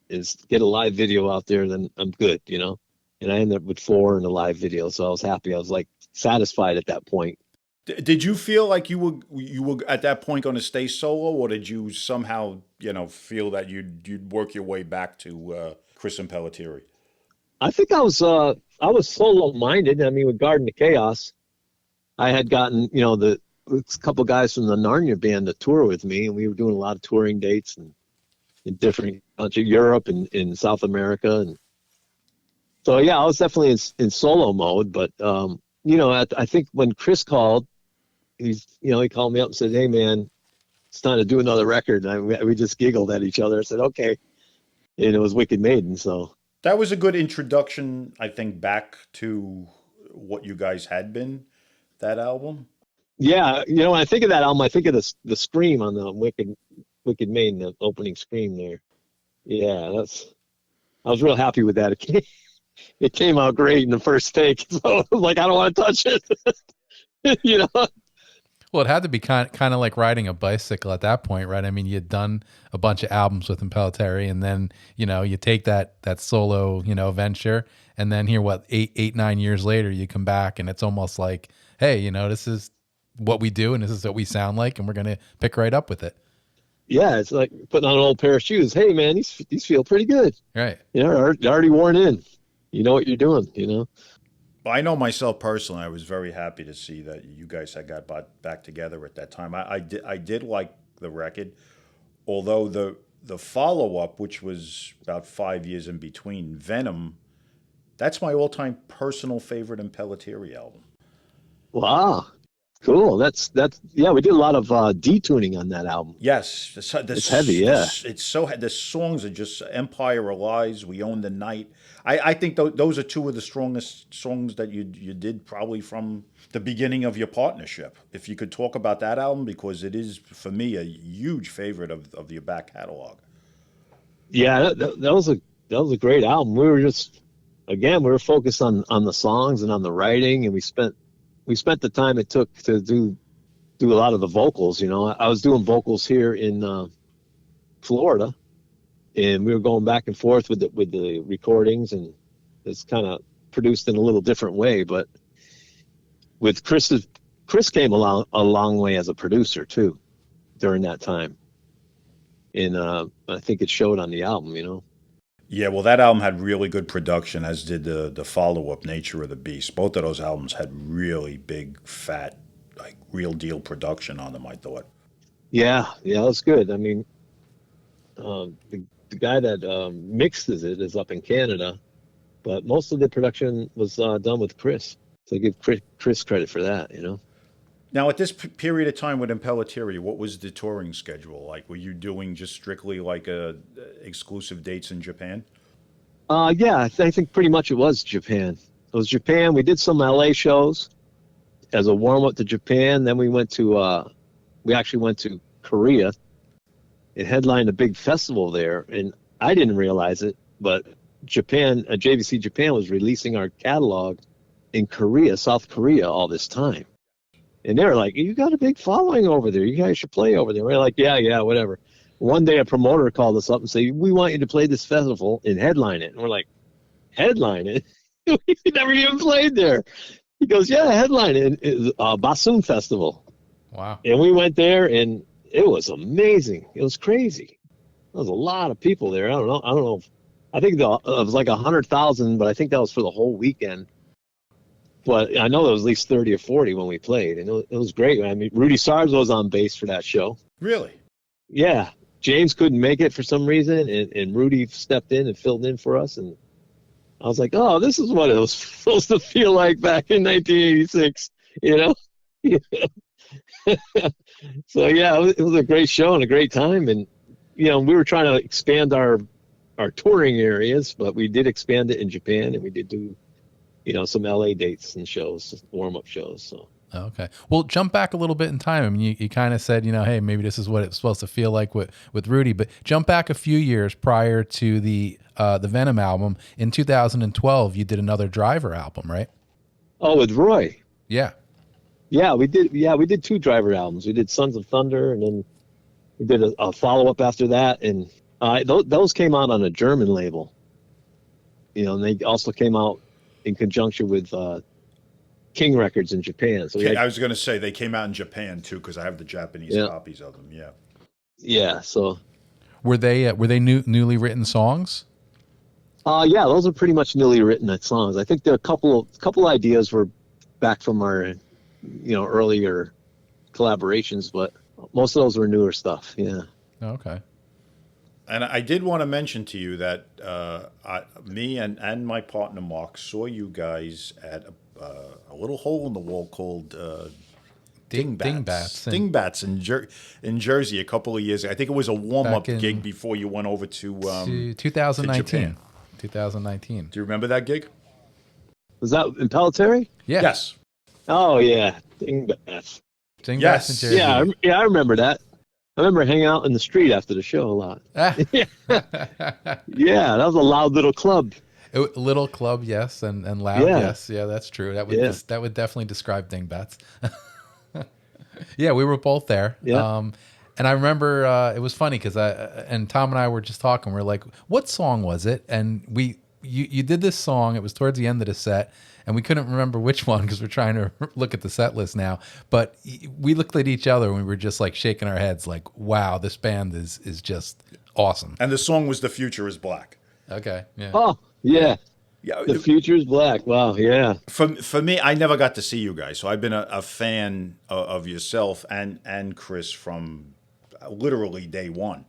and get a live video out there, then I'm good, And I ended up with 4 in a live video, so I was happy. I was like satisfied at that point. Did you feel like you were at that point going to stay solo, or did you somehow feel that you'd work your way back to Chris Impellitteri? I think I was solo minded. I mean, with Garden of Chaos, I had gotten a couple guys from the Narnia band to tour with me, and we were doing a lot of touring dates and in different countries, Europe and in South America, and so yeah, I was definitely in solo mode. But I think when Chris called. He called me up and said, hey, man, it's time to do another record. And we just giggled at each other. I said, okay. And it was Wicked Maiden. So that was a good introduction, I think, back to what you guys had been, that album. Yeah. When I think of that album, I think of the scream on the Wicked Maiden, the opening scream there. Yeah, I was real happy with that. It came out great in the first take. So I was like, I don't want to touch it. Well, it had to be kind of like riding a bicycle at that point, right? I mean, you'd done a bunch of albums with Impellitteri, and then, you take that solo, venture, and then here, 8-9 years later, you come back, and it's almost like, hey, this is what we do, and this is what we sound like, and we're going to pick right up with it. Yeah, it's like putting on an old pair of shoes. Hey, man, these feel pretty good. Right. They're already worn in. You know what you're doing, I know myself personally, I was very happy to see that you guys had got back together at that time. I did like the record, although the follow-up, which was about 5 years in between, Venom, that's my all-time personal favorite Impellitteri album. Wow. Cool. Yeah. We did a lot of detuning on that album. Yes, It's heavy. Yeah. it's so the songs are just Empire of Lies, We Own the Night. I think those are two of the strongest songs that you did probably from the beginning of your partnership. If you could talk about that album, because it is for me a huge favorite of your back catalog. Yeah. That was a great album. We were just, again, we were focused on the songs and on the writing, and we spent the time it took to do a lot of the vocals. You know, I was doing vocals here in Florida, and we were going back and forth with the recordings, and it's kind of produced in a little different way. But with Chris came a long way as a producer too during that time, and I think it showed on the album. You know. Yeah, well, that album had really good production, as did the follow-up, Nature of the Beast. Both of those albums had really big, fat, like real deal production on them, I thought. Yeah, that was good. I mean, the guy that mixes it is up in Canada, but most of the production was done with Chris. So I give Chris credit for that, you know. Now, at this period of time with Impellitteri, what was the touring schedule like? Were you doing just strictly like exclusive dates in Japan? Yeah, I think pretty much it was Japan. It was Japan. We did some LA shows as a warm up to Japan. Then we actually went to Korea and headlined a big festival there. And I didn't realize it, but JVC Japan was releasing our catalog in Korea, South Korea, all this time. And they were like, "You got a big following over there. You guys should play over there." We're like, yeah, whatever. One day a promoter called us up and said, "We want you to play this festival and headline it." And we're like, "Headline it? We never even played there." He goes, "Yeah, headline it. It's a Bassoon Festival." Wow. And we went there, and it was amazing. It was crazy. There was a lot of people there. I don't know. I think it was like 100,000, but I think that was for the whole weekend. But I know there was at least 30 or 40 when we played, and it was great. I mean, Rudy Sarzo was on bass for that show. Really? Yeah. James couldn't make it for some reason, and Rudy stepped in and filled in for us. And I was like, "Oh, this is what it was supposed to feel like back in 1986, you know?" So, yeah, it was a great show and a great time. And, you know, we were trying to expand our touring areas, but we did expand it in Japan, and we did do, you know, some LA dates and shows, warm-up shows. So. Okay. Well, jump back a little bit in time. I mean, you kind of said, you know, hey, maybe this is what it's supposed to feel like with Rudy, but jump back a few years prior to the Venom album. In 2012, you did another Driver album, right? Oh, with Roy. Yeah. Yeah, we did. Yeah, we did 2 Driver albums. We did Sons of Thunder, and then we did a follow-up after that. And those came out on a German label. You know, and they also came out in conjunction with King Records in Japan. So I was going to say they came out in Japan too, because I have the Japanese copies of them. Yeah. Yeah. So were they newly written songs? Yeah, those are pretty much newly written songs. I think there are a couple ideas were back from our, you know, earlier collaborations, but most of those were newer stuff. Yeah. Okay. And I did want to mention to you that me and my partner Mark saw you guys at a little hole in the wall called Dingbats in Jersey a couple of years ago. I think it was a warm-up gig before you went over to 2019. 2019. Do you remember that gig? Was that Impellitteri? Yeah. Yes. Oh, yeah. Dingbats. Yes. In Jersey. Yeah, I remember that. I remember hanging out in the street after the show a lot. Yeah, that was a loud little club. Little club, yes, and loud, yes. Yeah, that's true. That would definitely describe Dingbats. Yeah, we were both there. Yeah. And I remember it was funny because Tom and I were just talking. We're like, "What song was it?" And you did this song. It was towards the end of the set, and we couldn't remember which one because we're trying to look at the set list now. But we looked at each other and we were just like shaking our heads, like, "Wow, this band is just awesome." And the song was "The Future Is Black." Okay. Yeah. Oh, yeah. Yeah, The Future Is Black. Wow, yeah. For me, I never got to see you guys, so I've been a fan of yourself and Chris from literally day one.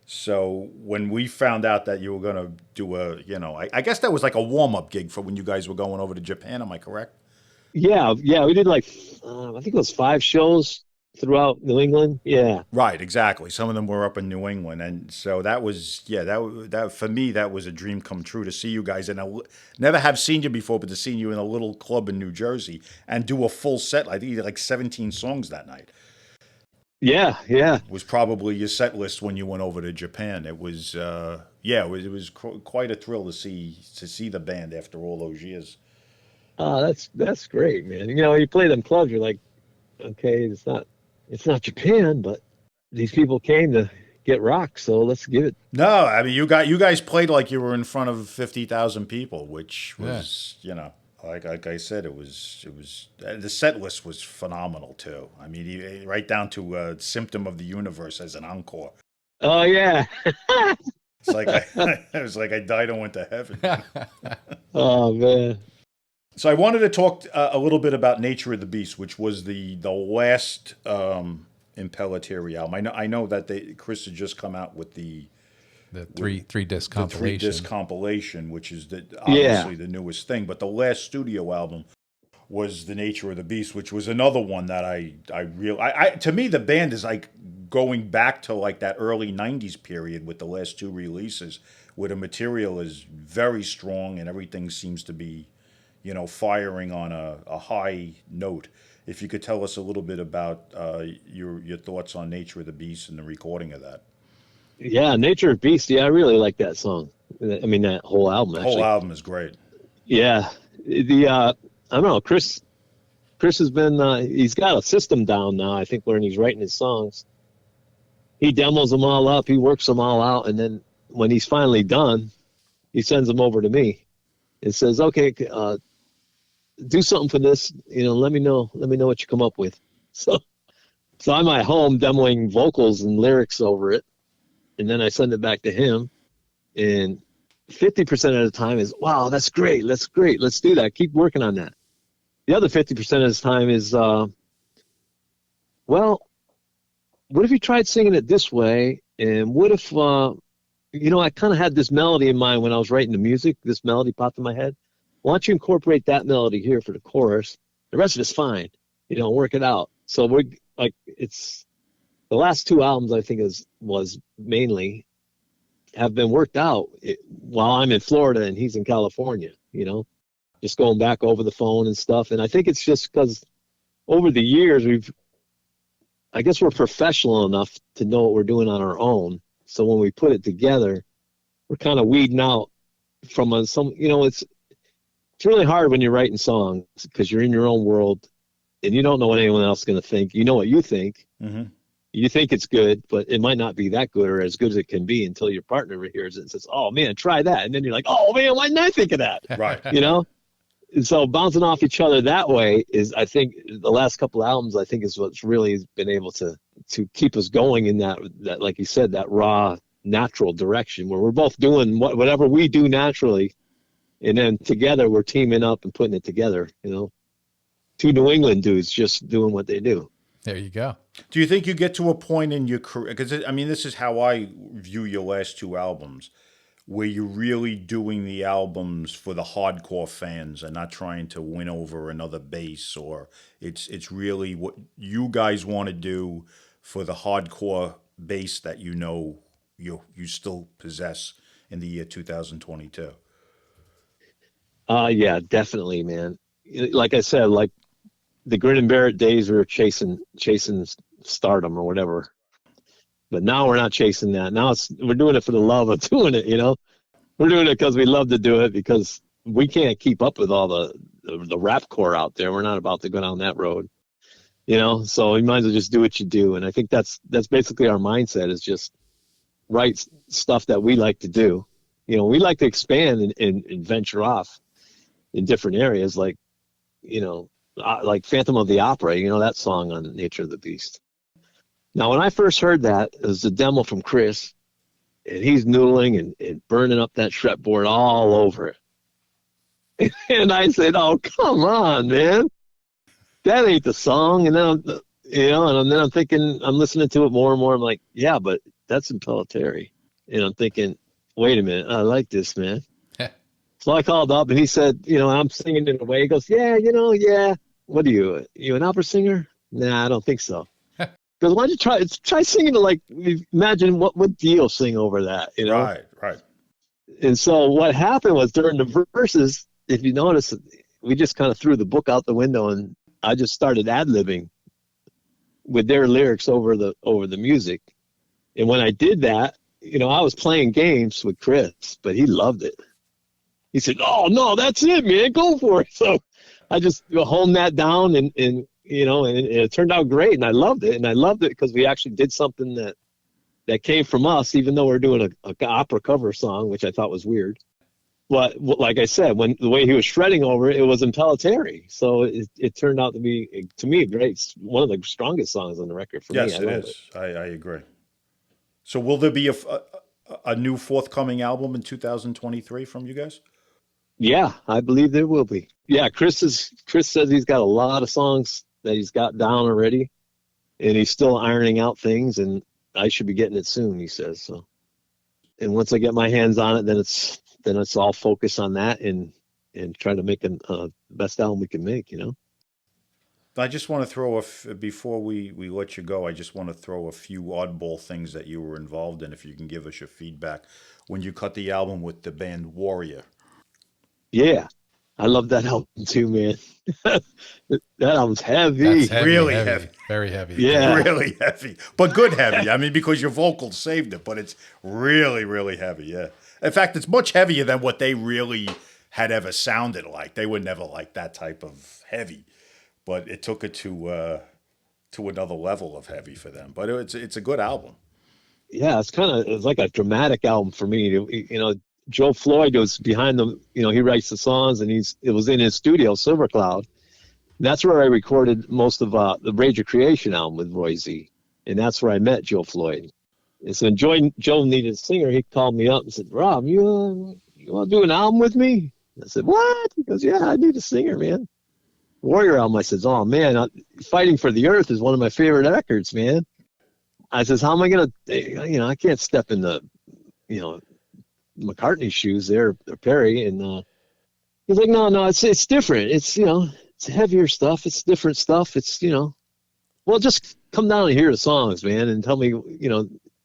So when we found out that you were going to do I guess that was like a warm-up gig for when you guys were going over to Japan, am I correct? Yeah, yeah, we did like I think it was 5 shows throughout New England. Yeah, Right, exactly. Some of them were up in New England, and so that was that for me that was a dream come true to see you guys. And never have seen you before, but to see you in a little club in New Jersey and do a full set. I think you did like 17 songs that night. yeah, yeah. Was probably your set list when you went over to Japan. It was quite a thrill to see the band after all those years. Oh, that's great, man. You know, you play them clubs, you're like, okay, it's not Japan, but these people came to get rock, so let's give it. No, I mean you guys played like you were in front of 50,000 people, which was like I said, it was the set list was phenomenal too. I mean, right down to "Symptom of the Universe" as an encore. Oh yeah. It's like it was like I died and went to heaven. Oh man. So I wanted to talk a little bit about Nature of the Beast, which was the last Impellitteri album. I know that Chris had just come out with the three disc compilation. 3-disc compilation, which is obviously the newest thing. But the last studio album was The Nature of the Beast, which was another one that I to me the band is like going back to like that early 90s period with the last 2 releases, where the material is very strong and everything seems to be, firing on a high note. If you could tell us a little bit about your thoughts on Nature of the Beast and the recording of that. Yeah, Nature of Beast. Yeah, I really like that song. I mean, that whole album. The actually. whole album is great. Yeah, I don't know. Chris has been. He's got a system down now. I think when he's writing his songs, he demos them all up. He works them all out, and then when he's finally done, he sends them over to me. It says, "Okay, do something for this. Let me know what you come up with." So I'm at home demoing vocals and lyrics over it. And then I send it back to him, and 50% of the time is, wow, that's great. Let's do that. Keep working on that. The other 50% of the time is, well, what if you tried singing it this way? And what if, I kind of had this melody in mind when I was writing the music. This melody popped in my head. Why don't you incorporate that melody here for the chorus? The rest of it's fine. Work it out. So we're like, it's the last 2 albums I think was mainly have been worked out while I'm in Florida and he's in California, just going back over the phone and stuff. And I think it's just because over the years I guess we're professional enough to know what we're doing on our own. So when we put it together, we're kind of weeding out from it's really hard when you're writing songs because you're in your own world and you don't know what anyone else is going to think. You know what you think. Mm-hmm. You think it's good, but it might not be that good or as good as it can be until your partner hears it and says, "Oh man, try that." And then you're like, "Oh man, why didn't I think of that?" Right. And so bouncing off each other that way is, I think, the last couple of albums, I think, is what's really been able to keep us going in that, like you said, that raw, natural direction where we're both doing whatever we do naturally. And then together we're teaming up and putting it together, 2 New England dudes just doing what they do. There you go. Do you think you get to a point in your career, because this is how I view your last 2 albums, where you're really doing the albums for the hardcore fans and not trying to win over another base, or it's really what you guys want to do for the hardcore base that you still possess in the year 2022? Yeah, definitely, man. Like I said, like the Grin and Bear It days, we were chasing stardom or whatever. But now we're not chasing that. Now we're doing it for the love of doing it, We're doing it because we love to do it, because we can't keep up with all the rap core out there. We're not about to go down that road, So you might as well just do what you do. And I think that's basically our mindset, is just write stuff that we like to do. We like to expand and venture off in different areas, like Phantom of the Opera, that song on Nature of the Beast. Now, when I first heard that, it was a demo from Chris, and he's noodling and burning up that fretboard all over it. And I said, "Oh, come on, man. That ain't the song." And then, and then I'm thinking, I'm listening to it more and more. I'm like, yeah, but that's Impellitteri. And I'm thinking, wait a minute, I like this, man. So I called up and he said, I'm singing in a way. He goes, yeah, yeah. What are you an opera singer? Nah, I don't think so. Because why don't you try singing to, like, imagine what Dio sing over that, Right, right. And so what happened was during the verses, if you notice, we just kind of threw the book out the window and I just started ad-libbing with their lyrics over the music. And when I did that, I was playing games with Chris, but he loved it. He said, "Oh no, that's it, man. Go for it." So I just honed that down, and it turned out great, and I loved it. And I loved it because we actually did something that came from us, even though we're doing a opera cover song, which I thought was weird. But like I said, when the way he was shredding over it, it was Impellitteri. So it turned out to be, to me, great. One of the strongest songs on the record for me. Yes, it is. I agree. So will there be a new forthcoming album in 2023 from you guys? Yeah, I believe there will be. Yeah, Chris says he's got a lot of songs that he's got down already, and he's still ironing out things, and I should be getting it soon, he says. So, and once I get my hands on it, then it's all focus on that and try to make the best album we can make, I just want to throw before we let you go, I just want to throw a few oddball things that you were involved in, if you can give us your feedback. When you cut the album with the band Warrior. Yeah, I love that album too, man. That album's heavy. That's heavy, Really heavy. Very heavy. Yeah. Really heavy, but good heavy. I mean, because your vocals saved it, but it's really, really heavy, yeah. In fact, it's much heavier than what they really had ever sounded like. They were never like that type of heavy, but it took it to another level of heavy for them. But it's a good album. Yeah, it's like a dramatic album for me. Joe Floyd was behind them. He writes the songs, and it was in his studio, Silver Cloud. That's where I recorded most of the Rage of Creation album with Roy Z, and that's where I met Joe Floyd. And so when Joe needed a singer, he called me up and said, "Rob, you want to do an album with me?" I said, "What?" He goes, "Yeah, I need a singer, man." Warrior album. I said, "Oh man, Fighting for the Earth is one of my favorite records, man." I says, "How am I gonna? I can't step in the, McCartney's shoes there, or Perry." And he's like, "No, it's different. It's heavier stuff. It's different stuff. It's well, just come down and hear the songs, man, and tell me,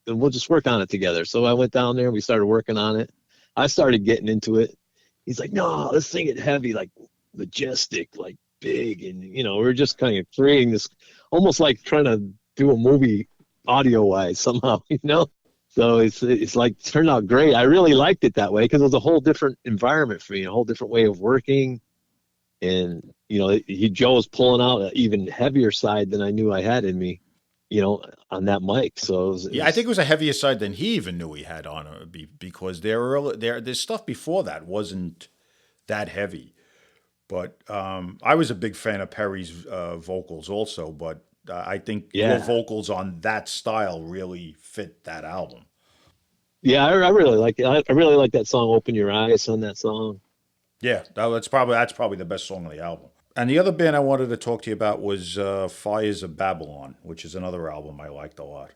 and we'll just work on it together." So I went down there and we started working on it. I started getting into it. He's like, "No, let's sing it heavy, like majestic, like big." And, we're just kind of creating this, almost like trying to do a movie audio wise somehow, So it's like turned out great. I really liked it that way because it was a whole different environment for me, a whole different way of working. And, Joe was pulling out an even heavier side than I knew I had in me, on that mic. So I think it was a heavier side than he even knew he had on it, because their stuff before that wasn't that heavy. But I was a big fan of Perry's vocals also, but I think your vocals on that style really fit that album. Yeah, I really like it. I really like that song, "Open Your Eyes," on that song. Yeah, that's probably the best song on the album. And the other band I wanted to talk to you about was Fires of Babylon, which is another album I liked a lot.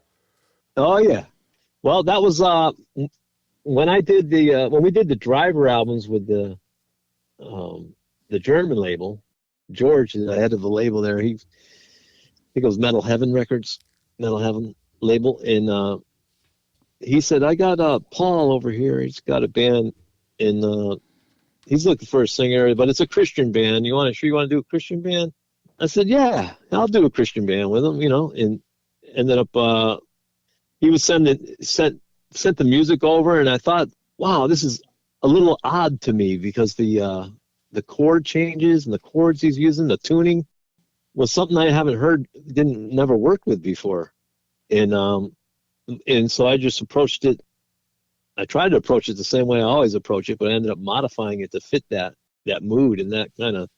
Oh yeah, well that was when I did when we did the Driver albums with the German label. George is the head of the label there. He goes Metal Heaven Records, Metal Heaven label, and he said, "I got Paul over here. He's got a band, and he's looking for a singer, but it's a Christian band. You want to do a Christian band?" I said, "Yeah, I'll do a Christian band with him." And ended up he was sent the music over, and I thought, wow, this is a little odd to me because the chord changes and the chords he's using, the tuning was something I haven't heard, never worked with before. And so I just approached it. I tried to approach it the same way I always approach it, but I ended up modifying it to fit that mood and that kind of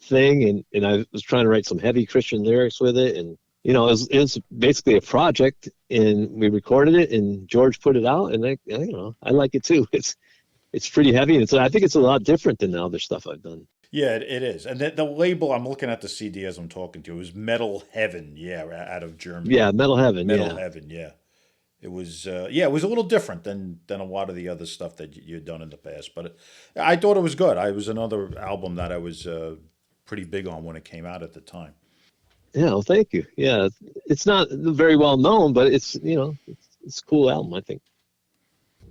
thing. And I was trying to write some heavy Christian lyrics with it. And, it was basically a project, and we recorded it, and George put it out, and I like it too. It's pretty heavy, and I think it's a lot different than the other stuff I've done. Yeah, it is. And the label, I'm looking at the CD as I'm talking to, is Metal Heaven, out of Germany. Yeah, Metal Heaven, Metal Heaven, yeah. It was it was a little different than a lot of the other stuff that you'd done in the past. But I thought it was good. It was another album that I was pretty big on when it came out at the time. Yeah, well, thank you. Yeah, it's not very well known, but it's it's a cool album, I think.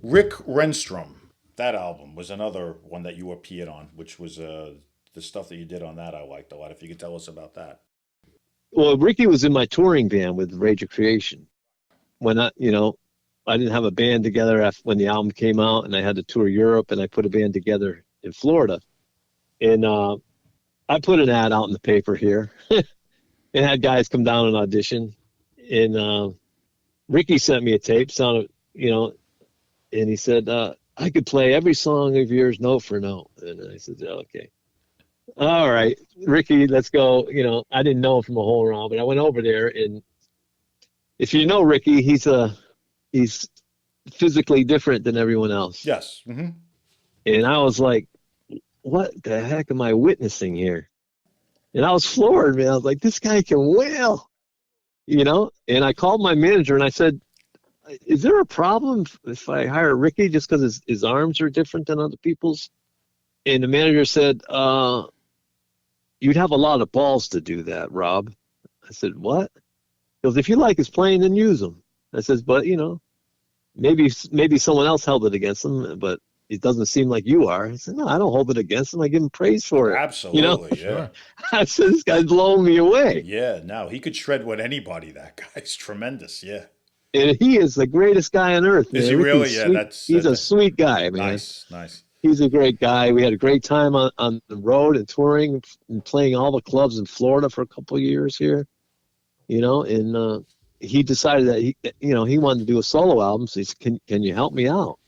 Rick Renstrom, that album was another one that you appeared on, which was the stuff that you did on that I liked a lot. If you could tell us about that. Well, Ricky was in my touring band with Rage of Creation. When I didn't have a band together after when the album came out, and I had to tour Europe, and I put a band together in Florida, and I put an ad out in the paper here, and had guys come down and audition, and Ricky sent me a tape, sounded and he said I could play every song of yours note for note, and I said okay. All right, Ricky, let's go. I didn't know him from a hole around, but I went over there, and if you know Ricky, he's physically different than everyone else. Yes. Mm-hmm. And I was like, what the heck am I witnessing here? And I was floored, man. I was like, this guy can wail, And I called my manager and I said, is there a problem if I hire Ricky just because his arms are different than other people's? And the manager said, you'd have a lot of balls to do that, Rob. I said, what? He goes, if you like his playing, then use him. I says, but maybe someone else held it against him, but it doesn't seem like you are. I said, no, I don't hold it against him. I give him praise for it. Absolutely, yeah. I said, this guy's blowing me away. Yeah, no, he could shred with anybody. That guy's tremendous, yeah. And he is the greatest guy on earth. Is he really? Yeah, he's a sweet guy, man. Nice. He's a great guy. We had a great time on the road and touring and playing all the clubs in Florida for a couple of years here. And he decided that he wanted to do a solo album. So he said, can you help me out?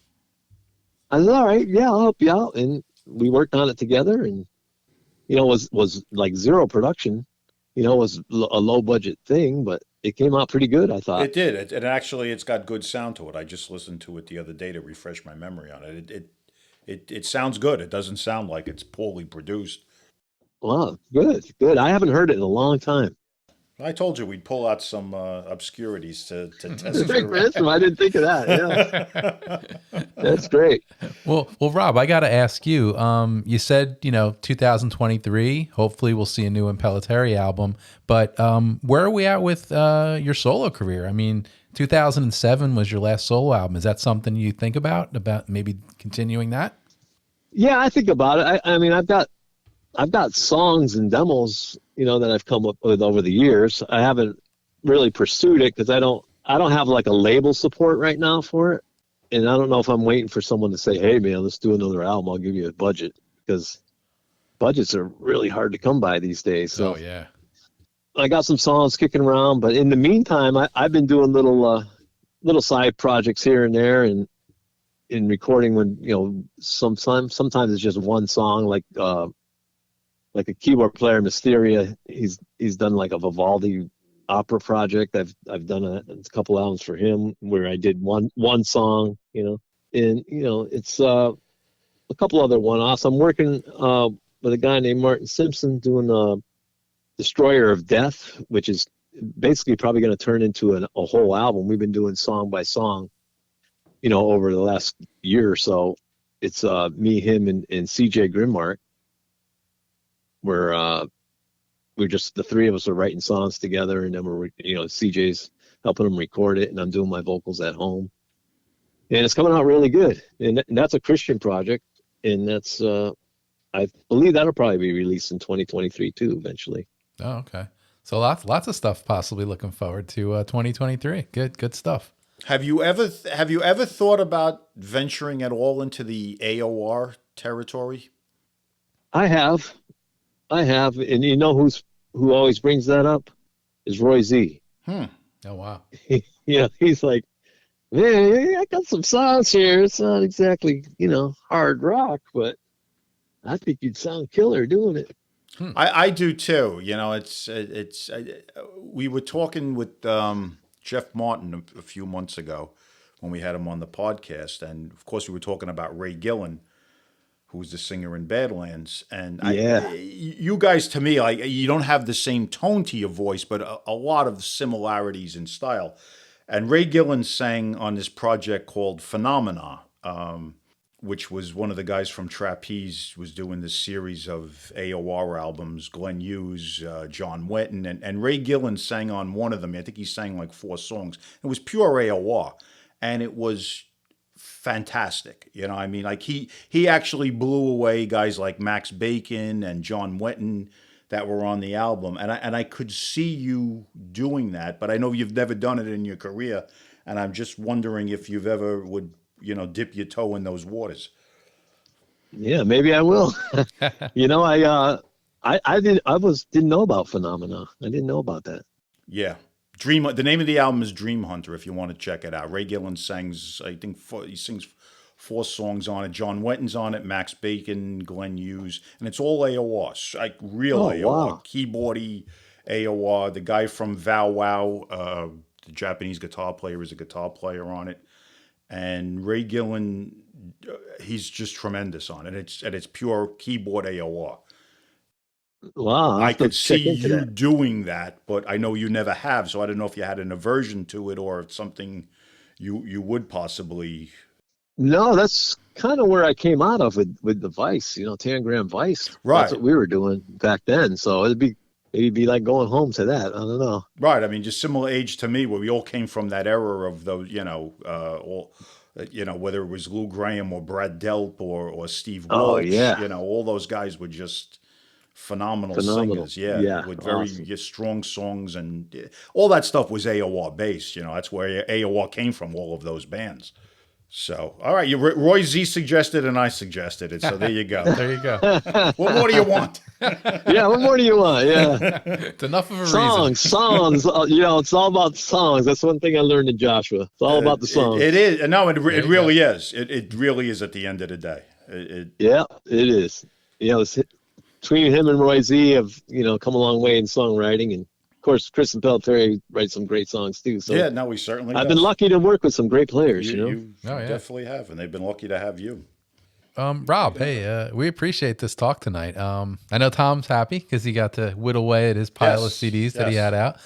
I said, all right, yeah, I'll help you out. And we worked on it together, and was like zero production. It was a low budget thing, but it came out pretty good, I thought. It did. And actually, it's got good sound to it. I just listened to it the other day to refresh my memory on it. It sounds good. It doesn't sound like it's poorly produced. Wow, good. I haven't heard it in a long time. I told you we'd pull out some obscurities to test it. I didn't think of that. Yeah, that's great. Well, Rob, I got to ask you. You said 2023. Hopefully, we'll see a new Impellitteri album. But where are we at with your solo career? I mean, 2007 was your last solo album. Is that something you think about maybe continuing that? Yeah, I think about it. I mean, I've got songs and demos, that I've come up with over the years. I haven't really pursued it because I don't have like a label support right now for it. And I don't know if I'm waiting for someone to say, hey man, let's do another album. I'll give you a budget, because budgets are really hard to come by these days. So yeah, I got some songs kicking around, but in the meantime, I've been doing little side projects here and there, and in recording when, sometimes it's just one song, like a keyboard player, Mysteria. He's done like a Vivaldi opera project. I've done a couple albums for him where I did one song, and it's a couple other one-offs. I'm working with a guy named Martin Simpson doing Destroyer of Death, which is basically probably going to turn into a whole album. We've been doing song by song, over the last year or so. It's me, him, and CJ Grimmark. We're just the three of us are writing songs together, and then CJ's helping him record it, and I'm doing my vocals at home, and it's coming out really good. And that's a Christian project, and that's I believe that'll probably be released in 2023 too, eventually. Oh, okay. So lots of stuff possibly looking forward to 2023. Good stuff. Have you ever thought about venturing at all into the AOR territory? I have, and who always brings that up is Roy Z. Oh wow. He's like, man, I got some songs here. It's not exactly hard rock, but I think you'd sound killer doing it. I do too. We were talking with Jeff Martin a few months ago when we had him on the podcast, and of course we were talking about Ray Gillen, who's the singer in Badlands. And you guys, to me, like, you don't have the same tone to your voice, but a lot of similarities in style. And Ray Gillen sang on this project called Phenomena, which was one of the guys from Trapeze was doing this series of AOR albums, Glenn Hughes, John Wetton, and Ray Gillen sang on one of them. I think he sang like 4 songs. It was pure AOR, and it was fantastic. You know, I mean, like he actually blew away guys like Max Bacon and John Wetton that were on the album, and I could see you doing that, but I know you've never done it in your career, and I'm just wondering if you've ever would dip your toe in those waters. Yeah, maybe I will. You know, I didn't know about Phenomena. I didn't know about that. Yeah. The name of the album is Dream Hunter, if you want to check it out. Ray Gillen sings, I think he sings 4 songs on it. John Wetton's on it, Max Bacon, Glenn Hughes, and it's all AOR, like real AOR, wow. Keyboardy AOR. The guy from Vow Wow, the Japanese guitar player, is a guitar player on it. And Ray Gillen, he's just tremendous on it. It's pure keyboard AOR. Wow, I could see you doing that, but I know you never have, so I don't know if you had an aversion to it or it's something you would possibly. No, that's kind of where I came out of with the Vice, Tangram Vice. Right. That's what we were doing back then. So it'd be like going home to that. I don't know. Right. I mean, just similar age to me, where we all came from that era of those, whether it was Lou Graham or Brad Delp or Steve Welch. Oh, yeah. All those guys were just phenomenal singers. Yeah. With very strong songs, and all that stuff was AOR based. That's where AOR came from, all of those bands. So, all right, Roy Z suggested and I suggested it, so there you go. There you go. What more do you want? Yeah, what more do you want? Yeah. It's enough of a songs. It's all about songs. That's one thing I learned in Joshua. It's all about the songs. It is. No, it really is. It really is at the end of the day. Yeah, it is. It's between him and Roy Z have, come a long way in songwriting, and of course, Chris Impellitteri writes some great songs too. So yeah, no, we certainly. I've been lucky to work with some great players. You definitely have, and they've been lucky to have you. Rob, hey, we appreciate this talk tonight. I know Tom's happy because he got to whittle away at his pile of CDs that he had out.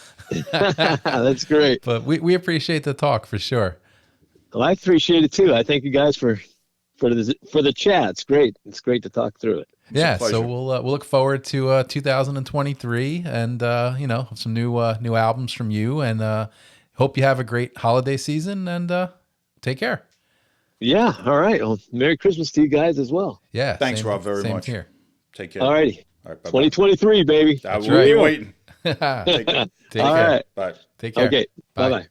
That's great. But we appreciate the talk for sure. Well, I appreciate it too. I thank you guys for the chat. It's great. It's great to talk through it. Yeah, so we'll look forward to 2023 and some new albums from you, and hope you have a great holiday season, and take care. Yeah, all right. Well, Merry Christmas to you guys as well. Yeah, thanks, Rob, very much. Here. Take care. All righty. All right, 2023, baby. I will be waiting. Take care. All right. Bye. Take care. Okay. Bye-bye.